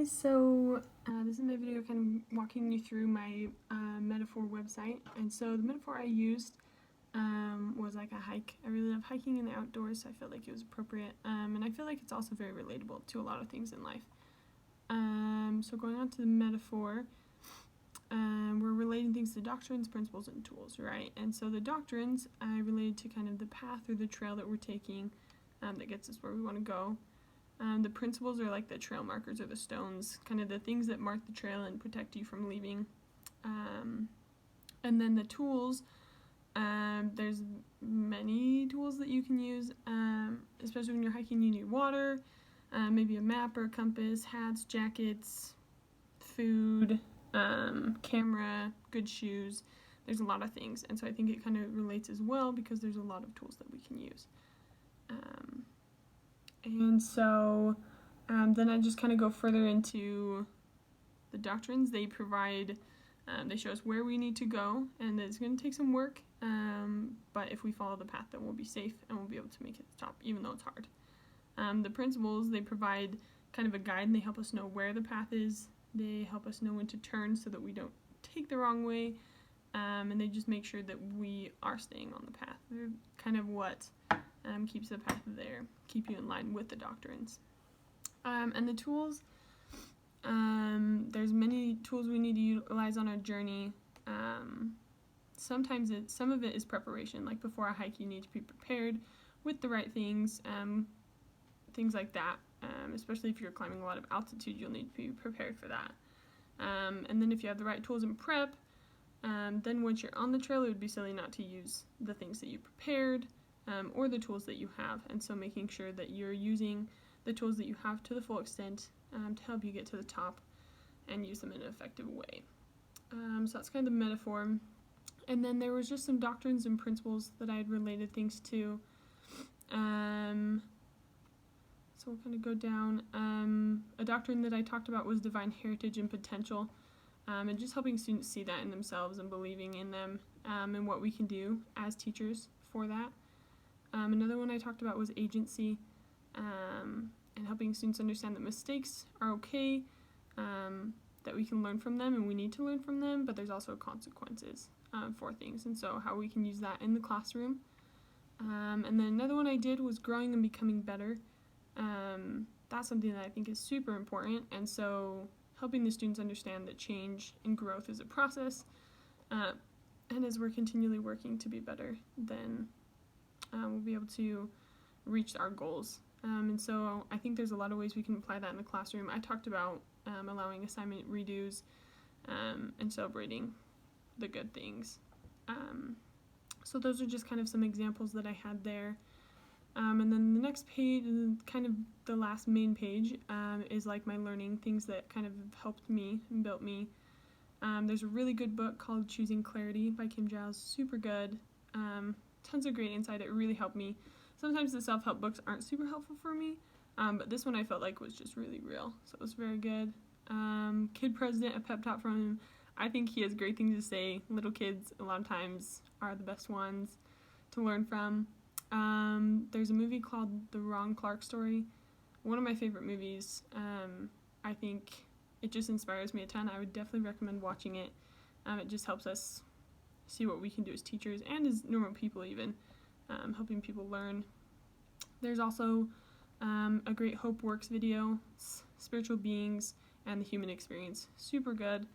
guys, so this is my video kind of walking you through my metaphor website. And so the metaphor I used was like a hike. I really love hiking in the outdoors, so I felt like it was appropriate, and I feel like it's also very relatable to a lot of things in life. So going on to the metaphor, we're relating things to doctrines, principles, and tools, right? And so the doctrines I related to kind of the path or the trail that we're taking that gets us where we want to go. The principles are like the trail markers or the stones, kind of the things that mark the trail and protect you from leaving. And then the tools, there's many tools that you can use, especially when you're hiking. You need water, maybe a map or a compass, hats, jackets, food, camera, good shoes. There's a lot of things, and so I think it kind of relates as well because there's a lot of tools that we can use. And so then I just kind of go further into the doctrines. They provide, they show us where we need to go, and it's going to take some work, but if we follow the path, then we'll be safe and we'll be able to make it to the top, even though it's hard. The principles, they provide kind of a guide, and they help us know where the path is. They help us know when to turn so that we don't take the wrong way, and they just make sure that we are staying on the path. They're kind of what keeps the path there, keep you in line with the doctrines. And the tools, there's many tools we need to utilize on our journey. Some of it is preparation, like before a hike you need to be prepared with the right things, things like that. Especially if you're climbing a lot of altitude, you'll need to be prepared for that. And then if you have the right tools and prep, then once you're on the trail, it would be silly not to use the things that you prepared, or the tools that you have, and so making sure that you're using the tools that you have to the full extent to help you get to the top and use them in an effective way. So that's kind of the metaphor. And then there was just some doctrines and principles that I had related things to. So we'll kind of go down. A doctrine that I talked about was divine heritage and potential, and just helping students see that in themselves and believing in them, and what we can do as teachers for that. Another one I talked about was agency, and helping students understand that mistakes are okay, that we can learn from them and we need to learn from them, but there's also consequences for things, and so how we can use that in the classroom. And then another one I did was growing and becoming better. That's something that I think is super important, and so helping the students understand that change and growth is a process, and as we're continually working to be better, then we'll be able to reach our goals. And so I think there's a lot of ways we can apply that in the classroom. I talked about allowing assignment redos and celebrating the good things. So those are just kind of some examples that I had there. And then the next page, kind of the last main page, is like my learning, things that kind of helped me and built me. There's a really good book called Choosing Clarity by Kim Giles, super good. Tons of great insight. It really helped me. Sometimes the self-help books aren't super helpful for me, but this one I felt like was just really real, so it was very good. Kid President, a pep talk from him. I think he has great things to say. Little kids a lot of times are the best ones to learn from. There's a movie called The Ron Clark Story, one of my favorite movies. I think it just inspires me a ton. I would definitely recommend watching it. It just helps us see what we can do as teachers and as normal people even, helping people learn. There's also a great Hope Works video, Spiritual Beings and the Human Experience, super good.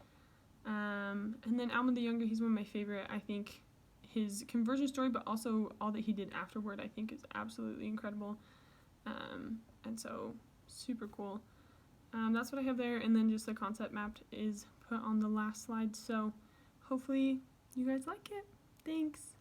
And then Alma the Younger, he's one of my favorite. I think his conversion story, but also all that he did afterward, I think is absolutely incredible. And so super cool. That's what I have there, and then just the concept map is put on the last slide, so hopefully you guys like it. Thanks.